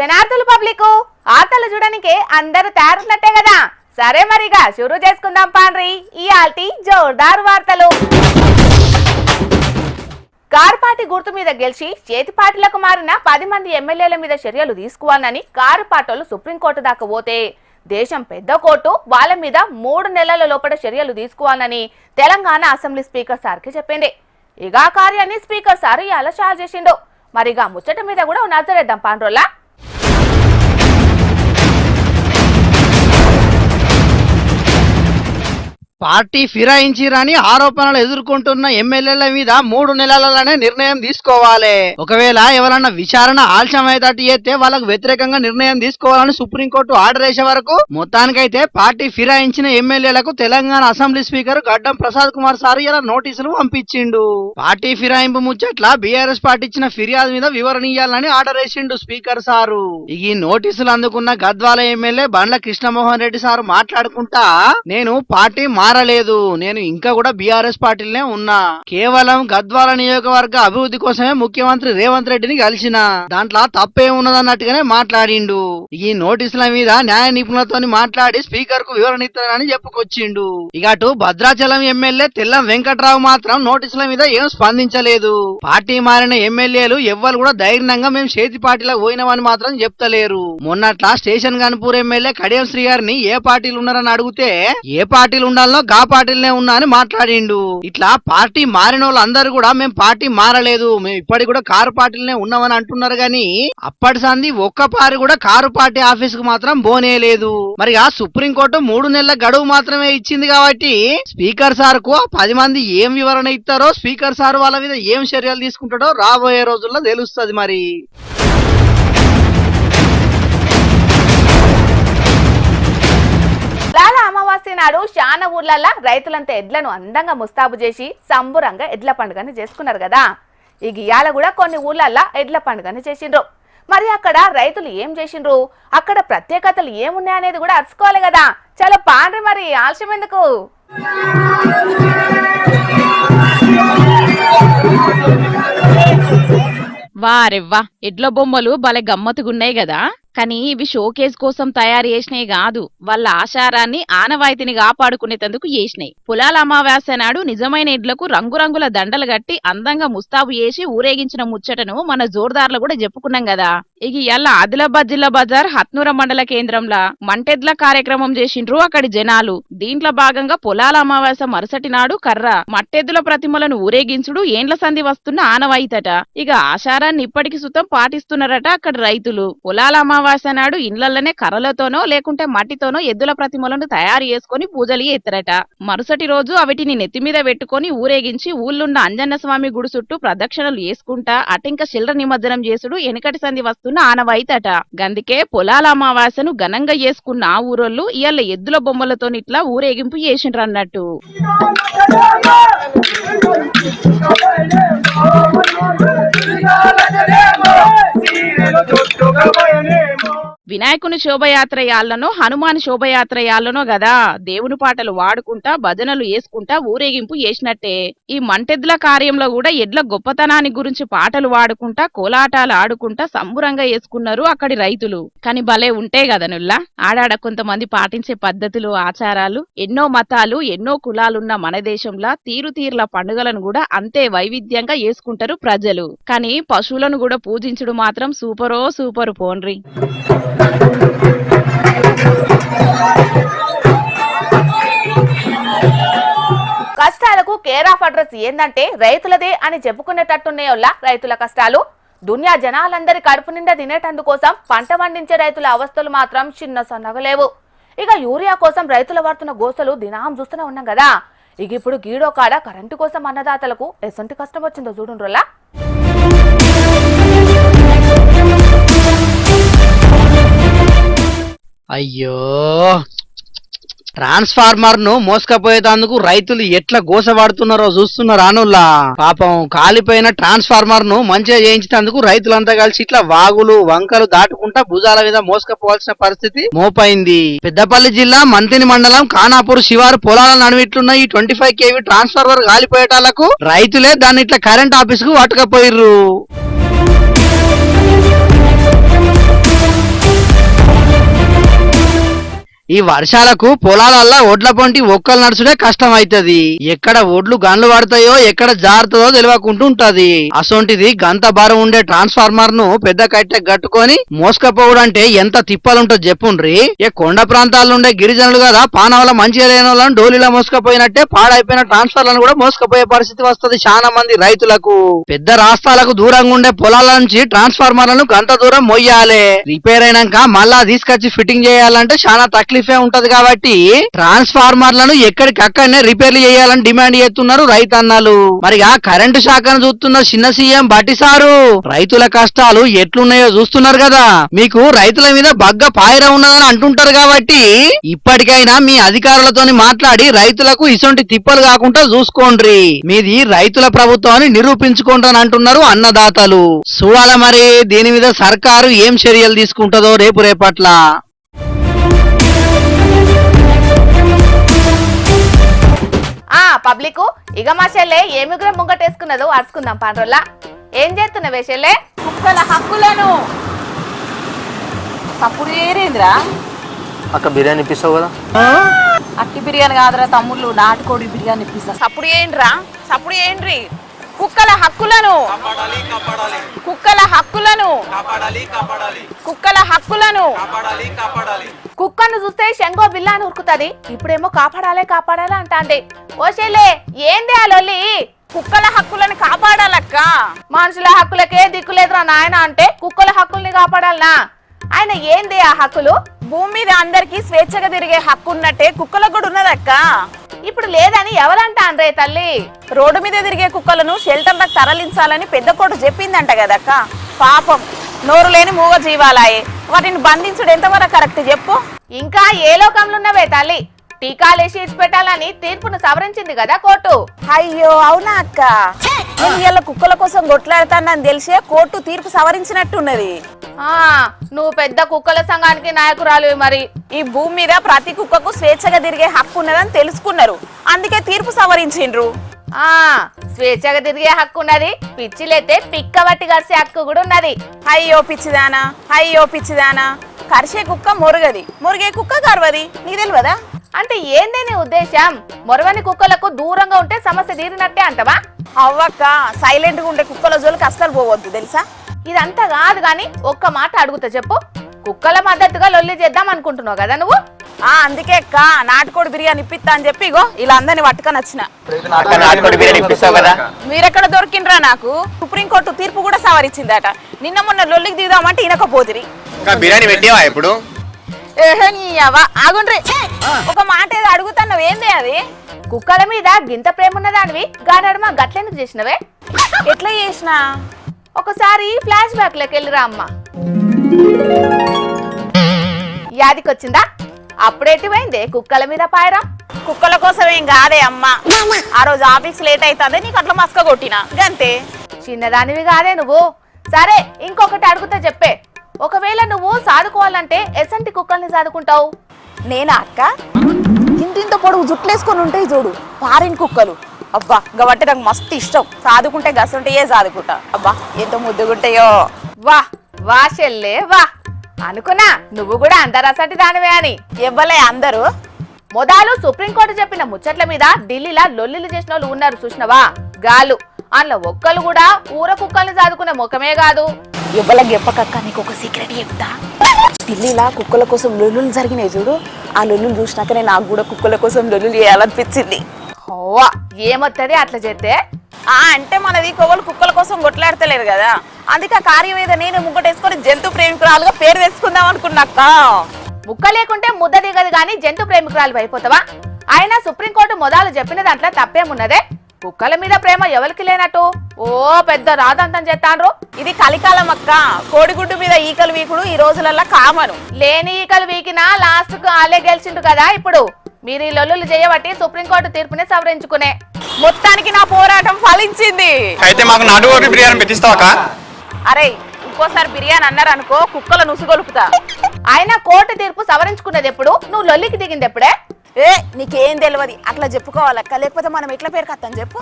శనార్థులు public ఆటలు చూడనికే అందరూ తయారున్నట్టే కదా. సరే మరిగా షురూ చేసుకుందాం పాండ్రి ఈ ఆల్టీ జోర్దార్ వార్తలు. కారు పార్టీ గుర్తు మీద గెలిచి చేతి పార్టీలకు మారిన 10 మంది ఎమ్మెల్యేల మీద చర్యలు తీసుకోవాలని కారు పార్టీలు సుప్రీంకోర్టు దాకా పోతే దేశం పెద్ద కోర్టు వాళ్ళ మీద 3 నెలల లోపల చర్యలు తీసుకోవాలని తెలంగాణ అసెంబ్లీ స్పీకర్ సార్కి చెప్పింది. ఇక కార్యాన్ని స్పీకర్ సార్ ఇలా చార్జ్ చేసిండు. మరిగా ముచ్చట మీద కూడా నజరేద్దాం పాండ్రోలా. పార్టీ ఫిరాయించిరని ఆరోపణలు ఎదుర్కొంటున్న ఎమ్మెల్యేల మీద 3 నెలలలోనే నిర్ణయం తీసుకోవాలి. ఒకవేళ ఎవరన్నా విచారణ ఆలస్యం అయ్యేటట్టు చేస్తే వాళ్ళకు వ్యతిరేకంగా నిర్ణయం తీసుకోవాలని సుప్రీంకోర్టు ఆర్డర్ వేసే వరకు మొత్తానికైతే పార్టీ ఫిరాయించిన ఎమ్మెల్యేలకు తెలంగాణ అసెంబ్లీ స్పీకర్ గడ్డం ప్రసాద్ కుమార్ సార్ ఇలా నోటీసులు పంపించిండు. పార్టీ ఫిరాయింపు ముచ్చట్ల బీఆర్ఎస్ పార్టీ ఇచ్చిన ఫిర్యాదు మీద వివరణ ఇయ్యాలని ఆర్డర్ వేసిండు స్పీకర్ సారు. ఈ నోటీసులు అందుకున్న గద్వాల ఎమ్మెల్యే బండ్ల కృష్ణమోహన్ రెడ్డి సార్ మాట్లాడుకుంటా, నేను పార్టీ మారలేదు, నేను ఇంకా కూడా బీఆర్ఎస్ పార్టీలోనే ఉన్నా, కేవలం గద్వాల నియోజకవర్గ అభివృద్ధి కోసమే ముఖ్యమంత్రి రేవంత్ రెడ్డిని కలిసిన, దాంట్లో తప్పేమున్నదన్నట్టుగానే మాట్లాడిండు. ఈ నోటీసుల మీద న్యాయ నిపుణులతో మాట్లాడి స్పీకర్ కు వివరణ ఇస్తానని చెప్పుకొచ్చిండు. ఇక అటు భద్రాచలం ఎమ్మెల్యే తెల్లం వెంకట్రావు మాత్రం నోటీసుల మీద ఏం స్పందించలేదు. పార్టీ మారిన ఎమ్మెల్యేలు ఎవ్వరు కూడా ధైర్యంగా మేము చేతి పార్టీలో పోయినామని మాత్రం చెప్తలేరు. మొన్నట్లా స్టేషన్ గన్పూర్ ఎమ్మెల్యే కడియం శ్రీ గారిని ఏ పార్టీలు ఉన్నారని అడిగితే ఏ పార్టీలు ఉండాలో గా పార్టీలనే ఉన్నా అని మాట్లాడిండు. ఇట్లా పార్టీ మారిన వాళ్ళందరూ కూడా మేము పార్టీ మారలేదు, మేము ఇప్పటికి కూడా కారు పార్టీలనే ఉన్నామని అంటున్నారు. గాని అప్పటి సంది ఒక్క పారి కూడా కారు పార్టీ ఆఫీస్ కు మాత్రం పోనేలేదు. మరి ఆ సుప్రీంకోర్టు 3 నెలల గడువు మాత్రమే ఇచ్చింది కాబట్టి స్పీకర్ సార్ కు 10 మంది ఏం వివరణ ఇస్తారో, స్పీకర్ సార్ వాళ్ళ మీద ఏం చర్యలు తీసుకుంటాడో రాబోయే రోజుల్లో తెలుస్తుంది. మరి అమావాస్య నాడు శాన ఊర్లల్లా రైతులంతా ఎడ్లను అందంగా ముస్తాబు చేసి సంబురంగా ఎడ్ల పండుగని చేసుకున్నారు కదా. ఈ గియాల కూడా కొన్ని ఊర్లల్లా ఎడ్ల పండుగని చేసిండ్రు. మరి అక్కడ రైతులు ఏం చేసిండ్రు, అక్కడ ప్రత్యేకతలు ఏమున్నాయనేది కూడా అరుచుకోవాలి కదా. చాలా పాండ్రి, మరి ఆలస్యం ఎందుకు? వారెవ్వా, ఎడ్ల బొమ్మలు భలే గమ్మత్తుగున్నాయి కదా. కానీ ఇవి షోకేస్ కోసం తయారు చేసినాయి కాదు, వాళ్ళ ఆచారాన్ని ఆనవాయితీని కాపాడుకునేందుకు చేసినాయి. పొలాల అమావాస్య నాడు నిజమైన ఎడ్లకు రంగురంగుల దండలు కట్టి అందంగా ముస్తాబు చేసి ఊరేగించిన ముచ్చటను మన జోర్దార్లు కూడా చెప్పుకున్నాం కదా. ఇక ఇలా ఆదిలాబాద్ జిల్లా బజార్ హత్నూర మండల కేంద్రంలో మంటెడ్ల కార్యక్రమం చేసిండ్రు అక్కడి జనాలు. దీంట్లో భాగంగా పొలాల అమావాస్య మరుసటి నాడు కర్ర మట్టెద్దుల ప్రతిమలను ఊరేగించుడు ఏండ్ల సంధి వస్తున్న ఆనవాయితట. ఇక ఆచారాన్ని ఇప్పటికి సుతం పాటిస్తున్నారట అక్కడ రైతులు. పొలాల అమావాస్య నాడు ఇండ్లలోనే కర్రలతోనో లేకుంటే మట్టితోనో ఎద్దుల ప్రతిమలను తయారు చేసుకుని పూజలు చేస్తారట. మరుసటి రోజు అవిటిని నెత్తిమీద పెట్టుకుని ఊరేగించి ఊళ్ళున్న అంజన్న స్వామి గుడి చుట్టూ ప్రదక్షిణలు చేసుకుంటా అటింక శిల్ర నిమజ్జనం చేసుడు ఎనకటి సంధి వస్తున్న ఆనవాయితట. గందుకే పొలాల అమావాస్యను ఘనంగా చేసుకున్న ఆ ఊరోళ్ళు ఇవాళ ఎద్దుల బొమ్మలతో ఇట్లా ఊరేగింపు చేసిండ్రు అన్నట్టు. వినాయకుని శోభయాత్ర యాళ్లనో హనుమాన్ శోభయాత్ర యాళ్లనో గదా దేవుని పాటలు వాడుకుంటా భజనలు వేసుకుంటా ఊరేగింపు చేసినట్టే ఈ మంటెద్దుల కార్యంలో కూడా ఎడ్ల గొప్పతనాన్ని గురించి పాటలు వాడుకుంటా కోలాటాలు ఆడుకుంటా సంబురంగా వేసుకున్నారు అక్కడి రైతులు. కాని భలే ఉంటే గదనుల్లా, ఆడాడ కొంతమంది పాటించే పద్ధతులు ఆచారాలు. ఎన్నో మతాలు ఎన్నో కులాలున్న మన దేశంలో తీరుతీర్ల పండుగలను కూడా అంతే వైవిధ్యంగా చేసుకుంటారు ప్రజలు. కానీ పశువులను కూడా పూజించుడు మాత్రం సూపరో సూపరు పోన్రి. కష్టాలకు కేర్ ఆఫ్ అడ్రస్ ఏందంటే రైతులదే అని చెప్పుకునేటట్టున్నాయోల్లా రైతుల కష్టాలు. దునియా జనాలందరి కడుపు నిండా తినేటందుకోసం పంట పండించే రైతుల అవస్థలు మాత్రం చిన్న సన్నగలేవు. ఇక యూరియా కోసం రైతులు పడుతున్న గోసలు దినాం చూస్తూనే ఉన్నాం కదా. ఇక ఇప్పుడు గీడో కాడ కరెంటు కోసం అన్నదాతలకు ఎసంటి కష్టం వచ్చిందో చూడుండ్రోలా. అయ్యో, ట్రాన్స్ఫార్మర్ ను మోసుకపోయేందుకు రైతులు ఎట్లా గోసపడుతున్నారో చూస్తున్నారు అనుల్లా. పాపం కాలిపోయిన ట్రాన్స్ఫార్మర్ ను మంచిగా చేయించేందుకు రైతులంతా కలిసి ఇట్లా వాగులు వంకలు దాటుకుంటా భుజాల మీద మోసుకపోవాల్సిన పరిస్థితి మోపైంది. పెద్దపల్లి జిల్లా మంతిని మండలం ఖానాపూర్ శివారు పొలాల నడువిట్లున్న ఈ 25 kV ట్రాన్స్ఫార్మర్ కాలిపోయేటాలకు రైతులే దాన్ని ఇట్లా కరెంట్ ఆఫీస్ కు పట్టుకపోయిర్రు. ఈ వర్షాలకు పొలాలల్లా ఒడ్ల పొంటి ఒక్కలు నడుచుడే కష్టం అవుతుంది. ఎక్కడ ఒడ్లు గన్లు పడతాయో ఎక్కడ జారుతుందో తెలియకుండా ఉంటది. అసొంటిది గంత బరువు ఉండే ట్రాన్స్ఫార్మర్ ను పెద్ద కట్టె కట్టుకొని మోసుకపోవడంటే ఎంత తిప్పలుంటో చెప్పుండ్రి. కొండ ప్రాంతాల్లో ఉండే గిరిజనులు కదా పానవల మంచిగా లేని వాళ్ళని డోలీలా మోసుకపోయినట్టే పాడైపోయిన ట్రాన్స్ఫార్లను కూడా మోసుకపోయే పరిస్థితి వస్తుంది చాలా మంది రైతులకు. పెద్ద రాష్ట్రాలకు దూరంగా ఉండే పొలాల నుంచి ట్రాన్స్ఫార్మర్లను గంట దూరం మొయ్యాలి. రిపేర్ అయినాక మళ్ళా తీసుకొచ్చి ఫిట్టింగ్ చేయాలంటే చాలా తక్లీఫే ఉంటది. కాబట్టి ట్రాన్స్ఫార్మర్లను ఎక్కడికక్కడనే రిపేర్లు చేయాలని డిమాండ్ చేస్తున్నారు రైతన్నలు. మరి ఆ కరెంటు శాఖను చూస్తున్న చిన్న సీఎం బట్టి సారు రైతుల కష్టాలు ఎట్లున్నాయో చూస్తున్నారు కదా. మీకు రైతుల మీద బగ్గ పాయర ఉన్నదని అంటుంటారు కాబట్టి ఇప్పటికైనా మీ అధికారులతోని మాట్లాడి రైతులకు ఇసొంటి తిప్పలు కాకుండా చూసుకోండ్రి. మీది రైతుల ప్రభుత్వాన్ని నిరూపించుకోండి అని అంటున్నారు అన్నదాతలు. చూడాల మరి దీని మీద సర్కారు ఏం చర్యలు తీసుకుంటుందో రేపట్ల. పబ్లిక్ ఇక మా చెల్లె ఏమిగ్ర ముంగటేసుకున్నదో అరుచుకుందాం పాండ్రోల్లా. ఏం చేస్తున్నావే చెల్లె? కుక్కల హక్కులను అప్పుడు ఏరేంద్రా అక్క బిర్యానీ ఇప్పిస్తావు కదా? అట్టి బిర్యానీ కాదురా తమ్ముళ్ళు, నాటుకోడి బిర్యానీ ఇప్పిస్తా. సప్పుడు ఏంట్రా, సప్పుడు ఏంట్రి? కుక్కల హక్కులను, కుక్కల హక్కులను, కుక్కల హక్కులను. కుక్కను చూస్తే శంగో బిల్లా అని ఉరుకుతుంది. ఇప్పుడేమో కాపాడాలే కాపాడాలే అంటాంది. ఓ చెల్లె ఏంది ఆ లొల్లి? కుక్కల హక్కులను కాపాడాలక్క. మనుషుల హక్కులకే దిక్కులేదురా నాయన అంటే కుక్కల హక్కుల్ని కాపాడాలనా? ఆయన ఏంది ఆ హక్కులు? భూమి మీద అందరికి స్వేచ్ఛగా తిరిగే హక్కు ఉన్నట్టే కుక్కలకు కూడా ఉన్నదక్క. ఇప్పుడు లేదని ఎవరంటా అండ్రే తల్లి? రోడ్డు మీద తిరిగే కుక్కలను షెల్టర్లకు తరలించాలని పెద్ద కోట చెప్పిందంట కదక్క. పాపం నోరు లేని మూగ జీవాలాయే, వాటిని బంధించుడు ఎంతవరకు కరెక్ట్ చెప్పు? ఇంకా ఏ లోకంలో ఉన్నవే తల్లి? టీకాలేసి ఇచ్చిపెట్టాలని తీర్పును సవరించింది కదా కోర్టు. అయ్యో అవునా అక్క? నేను ఇవాళ కుక్కల కోసం కొట్లాడతానని తెలిసే కోర్టు తీర్పు సవరించినట్టున్నది. నువ్వు పెద్ద కుక్కల సంఘానికి నాయకురాలు. మరి ఈ భూమి మీద ప్రతి కుక్కకు స్వేచ్ఛగా తిరిగే హక్కు ఉన్నదని తెలుసుకున్నారు, అందుకే తీర్పు సవరించిండ్రు. స్వేచ్ఛగా తిరిగే హక్కు ఉన్నది, పిచ్చిలైతే పిక్కబట్టి కరిసే హక్కు కూడా ఉన్నది. అయ్యో పిచ్చిదానా, అయ్యో పిచ్చిదానా, కరిసే కుక్క మొరగది, మొరిగే కుక్క గర్వది, నీ తెలియదా? అంటే ఏందే నీ ఉద్దేశం? మొరవని కుక్కలకు దూరంగా ఉంటే సమస్య తీరినట్టే అంటవా? అవ్వక్క, సైలెంట్ గా ఉండే కుక్కల జోలికి అస్సలు పోవద్దు తెలుసా? ఇదంతా కాదు గాని ఒక్క మాట అడుగుతా చెప్పు. కుక్కల మద్దతుగా లొల్లి చేద్దాం అనుకుంటున్నావు కదా నువ్వు? అందుకే అక్క నాటుకోడి బిర్యానీ ఇప్పిస్తా అని చెప్పి ఇగో ఇలా అందరిని పట్టుకొని వచ్చిన. మీరెక్కడ దొరికిండ్రా? నాకు సుప్రీంకోర్టు తీర్పు కూడా సవరించిందట. నిన్న మొన్న లొల్లికి దిగుదామంటే ఇనకపోతిరి. బిర్యానీ పెట్టావా ఇప్పుడు? ఆగుండ్రి, ఒక మాట ఏదో అడుగుతున్నావు, ఏంది అది? కుక్కల మీద గింత ప్రేమ ఉన్నదానివి గానడమా గట్లెందుకు చేసినవే? ఎట్లా చేసినా? ఒకసారి ఫ్లాష్ బ్యాక్ లోకి వెళ్ళిరా అమ్మా. యాదికొచ్చిందా? అప్పుడేటి పోయిందే కుక్కల మీద పాయరా? కుక్కల కోసం ఏం కాదే అమ్మా, ఆ రోజు ఆఫీస్ లేట్ అవుతుంది నీకు అట్లా మస్క కొట్టినా గంతే. చిన్నదానివి కాదే నువ్వు. సరే ఇంకొకటి అడుగుతా చెప్పే. ఒకవేళ నువ్వు సాదుకోవాలంటే ఎసంటి కుక్కల్ని సాదుకుంటావు? నేనా అక్క? ఇంటింత పొడుగు జుట్లేసుకొని ఉంటాయి చూడు, ఫారిన్ కుక్కలు. అబ్బా గబట్టి నాకు మస్తు ఇష్టం. సాదుకుంటే గసంటయే సాదుకుంటా. అబ్బా ఎంత ముద్దుగుంటాయో. వా వా చెల్లే వా, అనుకున్నా నువ్వు కూడా అందరసంటి దానివే అని. ఇవ్వలే అందరూ. మొదలు సుప్రీంకోర్టు చెప్పిన ముచ్చట్ల మీద ఢిల్లీలా లొల్లిలు చేసిన వాళ్ళు ఉన్నారు చూసినవా? గాలు అందులో ఒక్కలు కూడా ఊర కుక్కల్ని సాదుకునే ముఖమే కాదు. ఇవ్వల గెప్పకక్క, నీకు ఒక సీక్రెట్ చెప్తా. ఢిల్లీలా కుక్కల కోసం లొల్లులు జరిగినాయి చూడు, ఆ లొల్లులు చూసినాకనే నాకు కూడా కుక్కల కోసం లొల్లులు చేయాలనిపించింది. ఓవా ఏమొత్తది అట్లా చేస్తే? అంటే మనది కొవ్వలు కుక్కల కోసం కొట్లాడతలేరు కదా, అందుకే ఆ కార్యం మీద నేను ముగ్గటేసుకొని జంతు ప్రేమికురాలుగా పేరు తెచ్చుకుందాం అనుకున్నాక. ముక్క లేకుంటే ముద్ద దిగదు గాని జంతు ప్రేమికురాలు అయిపోతావా? అయినా సుప్రీంకోర్టు మొదలు చెప్పిన దాంట్లో తప్పేమున్నదే? కుక్కల మీద ప్రేమ ఎవరికి లేనట్టు ఓ పెద్ద రాదంతం చేస్తాండ్రు. ఇది కలికాలం అక్క, కోడిగుడ్డు మీద ఈకలు వీకుడు ఈ రోజులల్లా కామను. లేని ఈకలు వీకినా లాస్ట్ కు ఆలే గెలిచిండు కదా. ఇప్పుడు మీరు ఈ లొల్లులు చేయబట్టి సుప్రీంకోర్టు తీర్పుని సవరించుకునే. మొత్తానికి నా పోరాటం ఫలించింది. అయితే మాకు నాటుకోడి బిర్యానీ పెట్టిస్తావా? అరే ఇంకోసారి బిర్యానీ అన్నారు అనుకో కుక్కల నుసుగొలుపుతా. ఆయన కోర్టు తీర్పు సవరించుకునేది ఎప్పుడు? నువ్వు లొల్లికి దిగింది ఎప్పుడే? నీకేం తెలియదు అట్లా చెప్పుకోవాలక్క, లేకపోతే మనం ఎట్లా పేరు కత్తాం చెప్పు.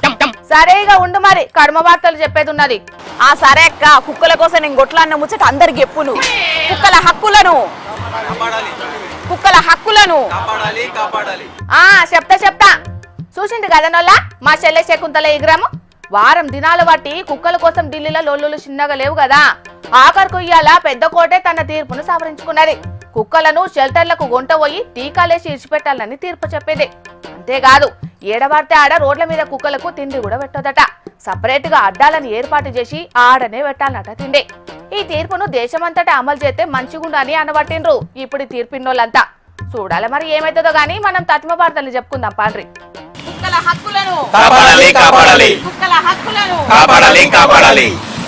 సరేగా ఉండు, మరి కర్మ వార్తలు చెప్పేది ఉన్నది. సరే అక్క, కుక్కల కోసం నేను గొట్లాన్న ముచ్చట అందరికి చెప్పు. నువ్వు కుక్కల హక్కులను కుక్కల హక్కులను చెప్తా చూసింది కదనోళ్ళ మా చెల్లె శకుంతల ఎగ్రాము వారం దినాలు బట్టి కుక్కల కోసం ఢిల్లీలో లొల్లులు చిన్నగా లేవు కదా ఆఖరుకు ఇయ్యాల పెద్ద కోటే తన తీర్పును సవరించుకున్నది కుక్కలను షెల్టర్లకు పోయి టీకాలేసి ఇడిచిపెట్టాలని తీర్పు చెప్పింది అంతేకాదు ఏడవాడితే ఆడ రోడ్ల మీద కుక్కలకు తిండి కూడా పెట్టదట సపరేట్ గా అడ్డాలను ఏర్పాటు చేసి ఆడనే పెట్టాలన్నట తిండి ఈ తీర్పును దేశమంతటా అమలు చేస్తే మంచిగుండని అనబట్టిండ్రు ఇప్పుడు తీర్పిన్నోళ్ళంతా చూడాలి మరి ఏమైతుందో గానీ మనం తత్మ వార్తలు చెప్పుకుందాం పాండ్రి కుక్కల హక్కులను కుక్కల హక్కులను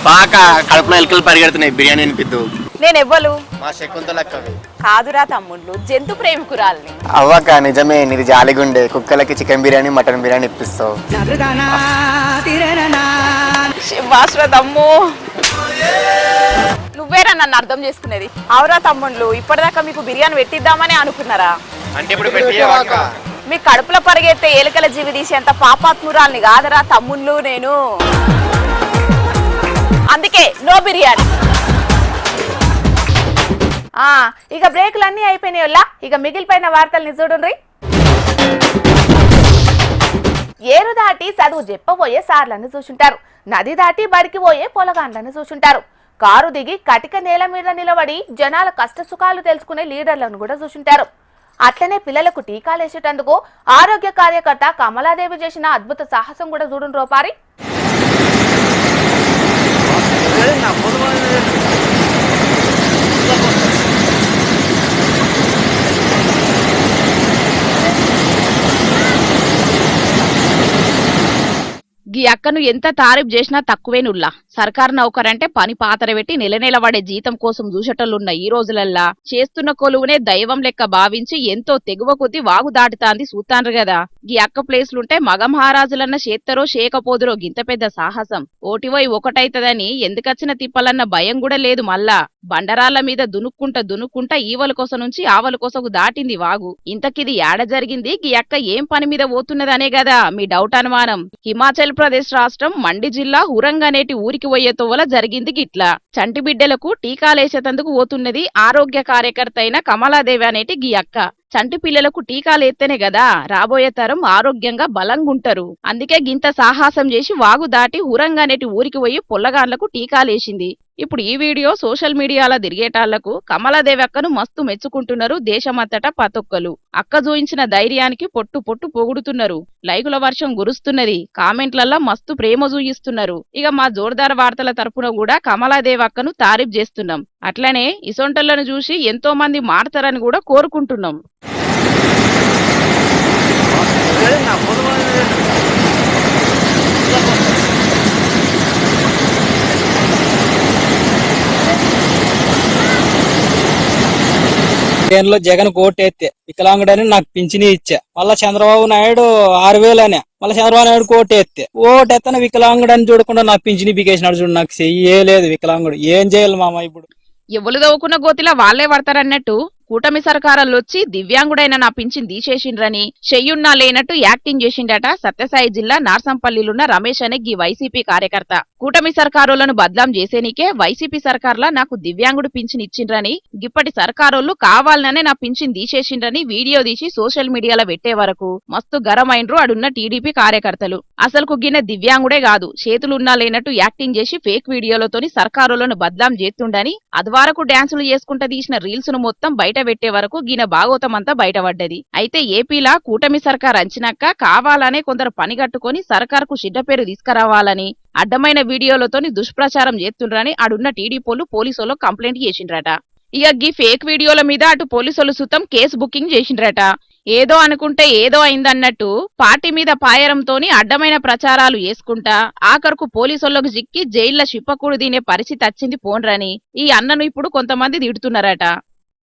బాగా కడుపులో ఎలుకలు పరిగెడుతున్నాయి బిర్యానీ అనిపిద్దు నేను ఎవ్వలు మా శకుంతలక్కవి కాదురా తమ్ముళ్ళు జంతు ప్రేమికురాల్ని అవ్వక నిజమే నీది జాలిగుండే కుక్కలకి చికెన్ బిర్యానీ మటన్ బిర్యానీ ఇప్పిస్తావు శివాశ్ర తమ్ము నువ్వేరా నన్ను అర్థం చేసుకునేది అవురా తమ్ముళ్ళు ఇప్పటిదాకా మీకు బిర్యానీ పెట్టిద్దామని అనుకున్నారా అంటే ఇప్పుడు పెట్టియవాక మీ కడుపులో పరిగెత్తే ఏలికల జీవి తీసేంత పాపాత్మురాల్ని కాదురా తమ్ముళ్ళు నేను అందుకే నో బిర్యానీ ఇక బ్రేకులన్నీ అయిపోయినాయి ఇక మిగిలిపోయిన వార్తల్ని చూడండి ఏరు దాటి చదువు చెప్పబోయే సార్లను చూసుంటారు నది దాటి బడికి పోయే పొలగాండ్లను చూసుంటారు కారు దిగి కటిక నేల మీద నిలబడి జనాల కష్ట సుఖాలు తెలుసుకునే లీడర్లను కూడా చూసుంటారు అట్లనే పిల్లలకు టీకాలేసేటందుకు ఆరోగ్య కార్యకర్త కమలాదేవి చేసిన అద్భుత సాహసం కూడా చూడండి రోపారి గీ అక్కను ఎంత తారీఫ్ చేసినా తక్కువేనుల్లా సర్కారు నౌకరంటే పని పాతరబెట్టి నెల పడే జీతం కోసం చూసేటోళ్ళున్న ఈ రోజులల్లా చేస్తున్న కొలువునే దైవం లెక్క భావించి ఎంతో తెగువ కొద్ది వాగు దాటుతాంది చూస్తాండ్రు గదా గీ అక్క ప్లేస్లుంటే మగ మహారాజులన్న చేత్తరో షేకపోదురో గింత పెద్ద సాహసం ఓటివై ఒకటైతదని ఎందుకచ్చిన తిప్పలన్న భయం కూడా లేదు మళ్ళా బండరాళ్ల మీద దునుక్కుంటా ఈవల కొస నుంచి ఆవల కొసకు దాటింది వాగు ఇంతకిది ఏడ జరిగింది గీ అక్క ఏం పని మీద పోతున్నదనే గదా మీ డౌట్ అనుమానం హిమాచల్ ప్రదేశ్ రాష్ట్రం మండి జిల్లా హురంగ్ అనేటి ఊరికి పోయే తోవల జరిగింది గిట్లా చంటి బిడ్డలకు టీకాలేసేతందుకు పోతున్నది ఆరోగ్య కార్యకర్త అయిన కమలాదేవి అనేటి గీ అక్క చంటి పిల్లలకు టీకాలేస్తేనే గదా రాబోయే తరం ఆరోగ్యంగా బలంగుంటారు అందుకే గింత సాహసం చేసి వాగు దాటి హురంగ్ అనేటి ఊరికి పోయి పొల్లగాండ్లకు టీకాలేసింది ఇప్పుడు ఈ వీడియో సోషల్ మీడియాలో తిరిగేటాళ్లకు కమలాదేవి అక్కను మస్తు మెచ్చుకుంటున్నారు దేశమంతటా పతొక్కలు అక్క చూయించిన ధైర్యానికి పొట్టు పొగుడుతున్నారు లైకుల వర్షం గురుస్తున్నది కామెంట్లల్లా మస్తు ప్రేమ చూయిస్తున్నారు ఇక మా జోర్దార్ వార్తల తరపున కూడా కమలాదేవి అక్కను తారీఫ్ చేస్తున్నాం అట్లనే ఇసొంటలను చూసి ఎంతో మంది మారతారని కూడా కోరుకుంటున్నాం లో జగన్ కోటేస్తే వికలాంగుడని నాకు పింఛని ఇచ్చా మళ్ళా చంద్రబాబు నాయుడు 6,000 అనే మళ్ళీ చంద్రబాబు నాయుడు కోటేస్తే ఓటెత్తన వికలాంగుడని చూడకుండా నాకు పింఛని బిగేసినాడు చూడు నాకు చెయ్యలేదు వికలాంగుడు ఏం చేయాలి మామ ఇప్పుడు ఎవరు దవ్వుకున్న గోతిలా వాళ్లే పడతారన్నట్టు కూటమి సర్కారాలొచ్చి దివ్యాంగుడైన నా పింఛన్ తీసేసిండ్రని చెయ్యున్నా లేనట్టు యాక్టింగ్ చేసిండట సత్యసాయి జిల్లా నార్సంపల్లిలున్న రమేష్ అనే గీ వైసీపీ కార్యకర్త కూటమి సర్కారోళ్లను బద్లాం చేసేనికే వైసీపీ సర్కార్లా నాకు దివ్యాంగుడు పింఛన్ ఇచ్చిండ్రని గిప్పటి సర్కారోళ్లు కావాలనే నా పింఛన్ తీసేసిండ్రని వీడియో తీసి సోషల్ మీడియాలో పెట్టే వరకు మస్తు గరమైండ్రు అడున్న టీడీపీ కార్యకర్తలు అసలుకు గిన్న దివ్యాంగుడే కాదు చేతులున్నా లేనట్టు యాక్టింగ్ చేసి ఫేక్ వీడియోలతోని సర్కారోళ్లను బద్లాం చేస్తుండని అద్వారకు డాన్సులు చేసుకుంటా తీసిన రీల్స్ ను మొత్తం బయట పెట్టే వరకు గిన భాగవతమంతా బయటపడ్డది అయితే ఏపీలా కూటమి సర్కార్ అంచినాక కావాలనే కొందరు పనిగట్టుకుని సర్కార్కు షిడ్డ పేరు తీసుకురావాలని అడ్డమైన వీడియోలతోని దుష్ప్రచారం చేస్తుండ్రని అడున్న టీడీపోలు పోలీసులు కంప్లైంట్ చేసిండ్రట ఇక గీ ఫేక్ వీడియోల మీద అటు పోలీసులు సుతం కేసు బుకింగ్ చేసిండ్రట ఏదో అనుకుంటే ఏదో అయిందన్నట్టు పార్టీ మీద పాయరంతోని అడ్డమైన ప్రచారాలు చేసుకుంటా ఆఖరుకు పోలీసులకు చిక్కి జైల్లో చిప్పకూడు తినే పరిస్థితి వచ్చింది పోన్రని ఈ అన్నను ఇప్పుడు కొంతమంది తిడుతున్నారట